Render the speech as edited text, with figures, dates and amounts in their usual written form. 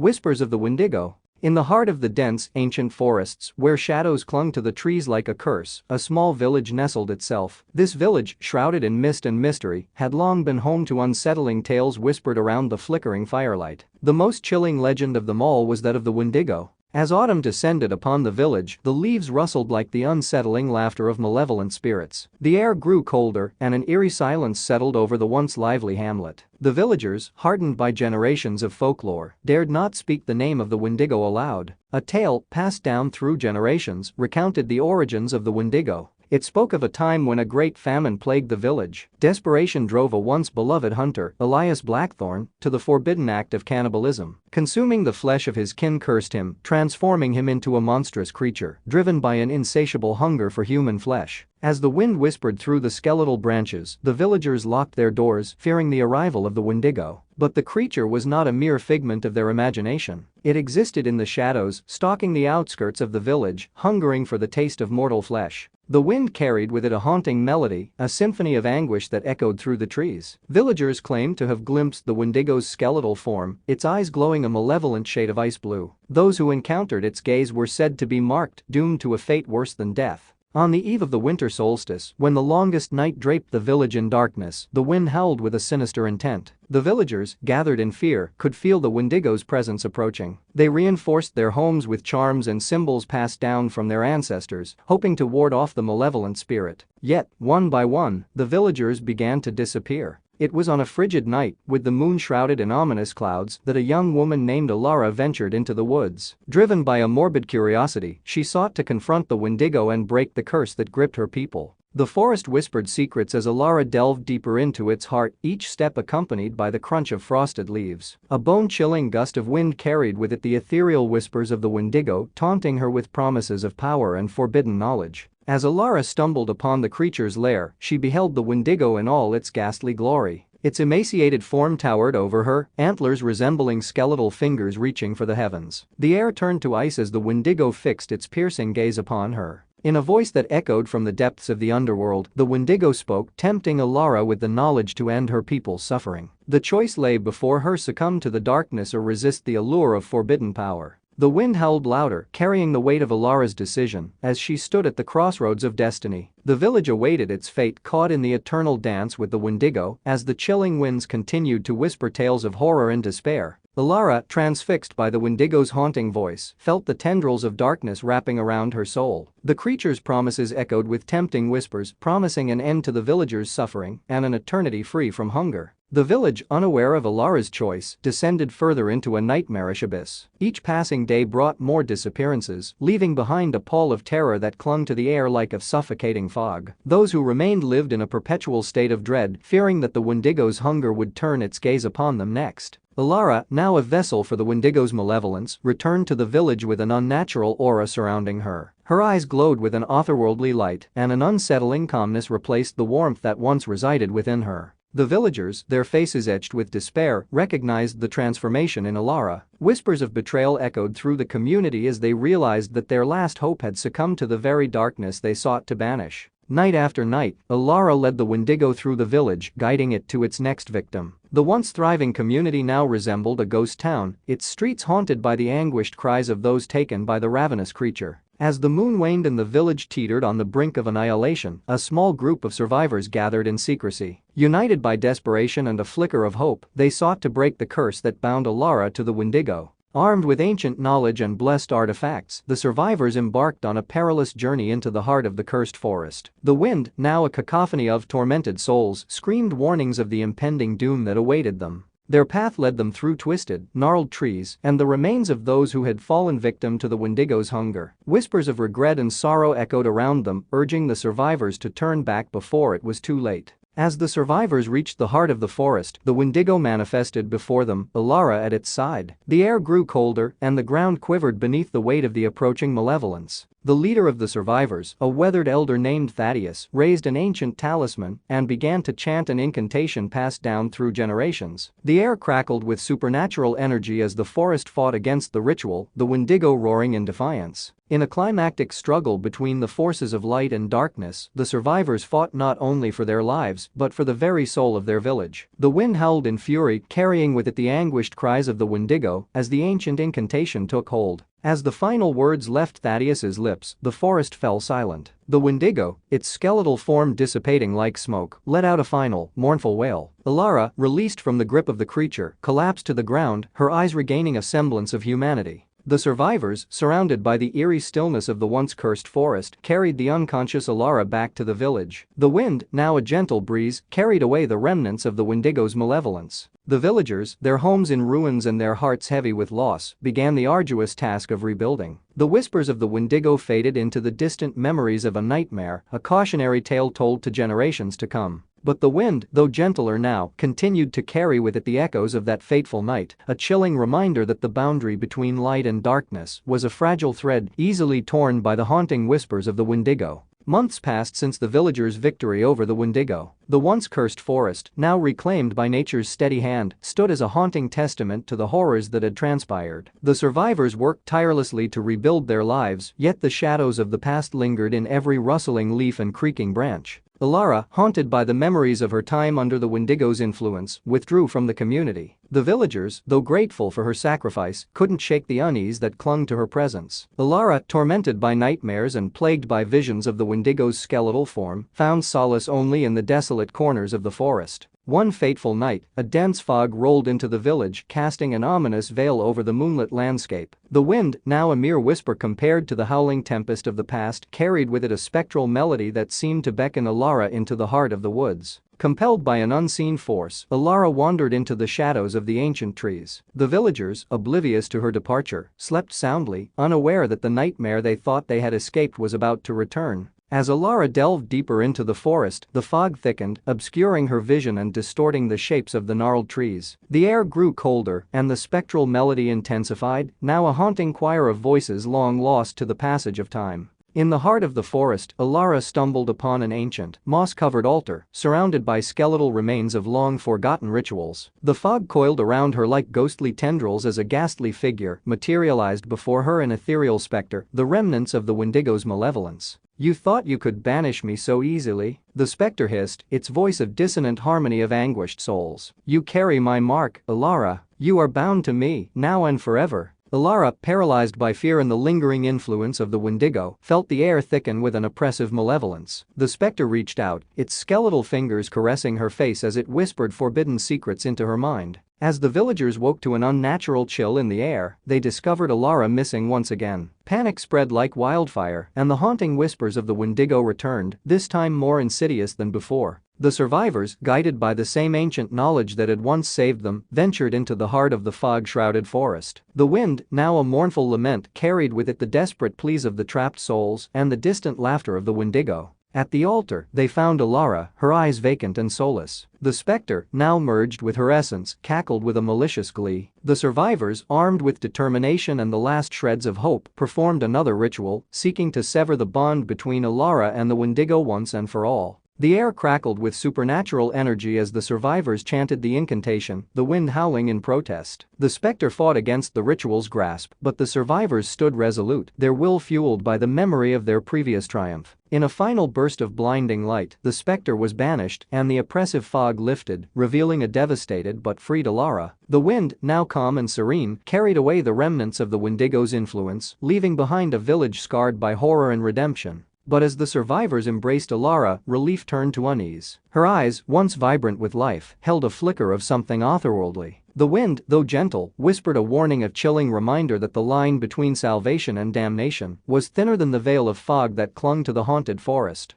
Whispers of the Wendigo. In the heart of the dense, ancient forests, where shadows clung to the trees like a curse, a small village nestled itself. This village, shrouded in mist and mystery, had long been home to unsettling tales whispered around the flickering firelight. The most chilling legend of them all was that of the Wendigo. As autumn descended upon the village, the leaves rustled like the unsettling laughter of malevolent spirits. The air grew colder, and an eerie silence settled over the once lively hamlet. The villagers, hardened by generations of folklore, dared not speak the name of the Wendigo aloud. A tale, passed down through generations, recounted the origins of the Wendigo. It spoke of a time when a great famine plagued the village. Desperation drove a once beloved hunter, Elias Blackthorn, to the forbidden act of cannibalism. Consuming the flesh of his kin cursed him, transforming him into a monstrous creature, driven by an insatiable hunger for human flesh. As the wind whispered through the skeletal branches, the villagers locked their doors, fearing the arrival of the Wendigo. But the creature was not a mere figment of their imagination. It existed in the shadows, stalking the outskirts of the village, hungering for the taste of mortal flesh. The wind carried with it a haunting melody, a symphony of anguish that echoed through the trees. Villagers claimed to have glimpsed the Wendigo's skeletal form, its eyes glowing a malevolent shade of ice blue. Those who encountered its gaze were said to be marked, doomed to a fate worse than death. On the eve of the winter solstice, when the longest night draped the village in darkness, the wind howled with a sinister intent. The villagers, gathered in fear, could feel the Wendigo's presence approaching. They reinforced their homes with charms and symbols passed down from their ancestors, hoping to ward off the malevolent spirit. Yet, one by one, the villagers began to disappear. It was on a frigid night, with the moon shrouded in ominous clouds, that a young woman named Elara ventured into the woods. Driven by a morbid curiosity, she sought to confront the Wendigo and break the curse that gripped her people. The forest whispered secrets as Elara delved deeper into its heart, each step accompanied by the crunch of frosted leaves. A bone-chilling gust of wind carried with it the ethereal whispers of the Wendigo, taunting her with promises of power and forbidden knowledge. As Elara stumbled upon the creature's lair, she beheld the Wendigo in all its ghastly glory. Its emaciated form towered over her, antlers resembling skeletal fingers reaching for the heavens. The air turned to ice as the Wendigo fixed its piercing gaze upon her. In a voice that echoed from the depths of the underworld, the Wendigo spoke, tempting Elara with the knowledge to end her people's suffering. The choice lay before her: succumb to the darkness or resist the allure of forbidden power. The wind howled louder, carrying the weight of Elara's decision, as she stood at the crossroads of destiny. The village awaited its fate, caught in the eternal dance with the Wendigo, as the chilling winds continued to whisper tales of horror and despair. Elara, transfixed by the Wendigo's haunting voice, felt the tendrils of darkness wrapping around her soul. The creature's promises echoed with tempting whispers, promising an end to the villagers' suffering and an eternity free from hunger. The village, unaware of Elara's choice, descended further into a nightmarish abyss. Each passing day brought more disappearances, leaving behind a pall of terror that clung to the air like a suffocating fog. Those who remained lived in a perpetual state of dread, fearing that the Wendigo's hunger would turn its gaze upon them next. Elara, now a vessel for the Wendigo's malevolence, returned to the village with an unnatural aura surrounding her. Her eyes glowed with an otherworldly light, and an unsettling calmness replaced the warmth that once resided within her. The villagers, their faces etched with despair, recognized the transformation in Elara. Whispers of betrayal echoed through the community as they realized that their last hope had succumbed to the very darkness they sought to banish. Night after night, Elara led the Wendigo through the village, guiding it to its next victim. The once thriving community now resembled a ghost town, its streets haunted by the anguished cries of those taken by the ravenous creature. As the moon waned and the village teetered on the brink of annihilation, a small group of survivors gathered in secrecy. United by desperation and a flicker of hope, they sought to break the curse that bound Elara to the Wendigo. Armed with ancient knowledge and blessed artifacts, the survivors embarked on a perilous journey into the heart of the cursed forest. The wind, now a cacophony of tormented souls, screamed warnings of the impending doom that awaited them. Their path led them through twisted, gnarled trees and the remains of those who had fallen victim to the Wendigo's hunger. Whispers of regret and sorrow echoed around them, urging the survivors to turn back before it was too late. As the survivors reached the heart of the forest, the Wendigo manifested before them, Elara at its side. The air grew colder and the ground quivered beneath the weight of the approaching malevolence. The leader of the survivors, a weathered elder named Thaddeus, raised an ancient talisman and began to chant an incantation passed down through generations. The air crackled with supernatural energy as the forest fought against the ritual, the Wendigo roaring in defiance. In a climactic struggle between the forces of light and darkness, the survivors fought not only for their lives but for the very soul of their village. The wind howled in fury, carrying with it the anguished cries of the Wendigo as the ancient incantation took hold. As the final words left Thaddeus's lips, the forest fell silent. The Wendigo, its skeletal form dissipating like smoke, let out a final, mournful wail. Elara, released from the grip of the creature, collapsed to the ground, her eyes regaining a semblance of humanity. The survivors, surrounded by the eerie stillness of the once cursed forest, carried the unconscious Elara back to the village. The wind, now a gentle breeze, carried away the remnants of the Wendigo's malevolence. The villagers, their homes in ruins and their hearts heavy with loss, began the arduous task of rebuilding. The whispers of the Wendigo faded into the distant memories of a nightmare, a cautionary tale told to generations to come. But the wind, though gentler now, continued to carry with it the echoes of that fateful night, a chilling reminder that the boundary between light and darkness was a fragile thread easily torn by the haunting whispers of the Wendigo. Months passed since the villagers' victory over the Wendigo. The once cursed forest, now reclaimed by nature's steady hand, stood as a haunting testament to the horrors that had transpired. The survivors worked tirelessly to rebuild their lives, yet the shadows of the past lingered in every rustling leaf and creaking branch. Elara, haunted by the memories of her time under the Wendigo's influence, withdrew from the community. The villagers, though grateful for her sacrifice, couldn't shake the unease that clung to her presence. Elara, tormented by nightmares and plagued by visions of the Wendigo's skeletal form, found solace only in the desolate corners of the forest. One fateful night, a dense fog rolled into the village, casting an ominous veil over the moonlit landscape. The wind, now a mere whisper compared to the howling tempest of the past, carried with it a spectral melody that seemed to beckon Elara into the heart of the woods. Compelled by an unseen force, Elara wandered into the shadows of the ancient trees. The villagers, oblivious to her departure, slept soundly, unaware that the nightmare they thought they had escaped was about to return. As Elara delved deeper into the forest, the fog thickened, obscuring her vision and distorting the shapes of the gnarled trees. The air grew colder, and the spectral melody intensified, now a haunting choir of voices long lost to the passage of time. In the heart of the forest, Elara stumbled upon an ancient, moss-covered altar, surrounded by skeletal remains of long-forgotten rituals. The fog coiled around her like ghostly tendrils as a ghastly figure materialized before her, an ethereal specter, the remnants of the Wendigo's malevolence. "You thought you could banish me so easily?" the specter hissed, its voice a dissonant harmony of anguished souls. "You carry my mark, Elara. You are bound to me, now and forever." Elara, paralyzed by fear and the lingering influence of the Wendigo, felt the air thicken with an oppressive malevolence. The specter reached out, its skeletal fingers caressing her face as it whispered forbidden secrets into her mind. As the villagers woke to an unnatural chill in the air, they discovered Elara missing once again. Panic spread like wildfire, and the haunting whispers of the Wendigo returned, this time more insidious than before. The survivors, guided by the same ancient knowledge that had once saved them, ventured into the heart of the fog-shrouded forest. The wind, now a mournful lament, carried with it the desperate pleas of the trapped souls and the distant laughter of the Wendigo. At the altar, they found Elara, her eyes vacant and soulless. The specter, now merged with her essence, cackled with a malicious glee. The survivors, armed with determination and the last shreds of hope, performed another ritual, seeking to sever the bond between Elara and the Wendigo once and for all. The air crackled with supernatural energy as the survivors chanted the incantation, the wind howling in protest. The specter fought against the ritual's grasp, but the survivors stood resolute, their will fueled by the memory of their previous triumph. In a final burst of blinding light, the specter was banished and the oppressive fog lifted, revealing a devastated but freed Elara. The wind, now calm and serene, carried away the remnants of the Wendigo's influence, leaving behind a village scarred by horror and redemption. But as the survivors embraced Elara, relief turned to unease. Her eyes, once vibrant with life, held a flicker of something otherworldly. The wind, though gentle, whispered a warning, a chilling reminder that the line between salvation and damnation was thinner than the veil of fog that clung to the haunted forest.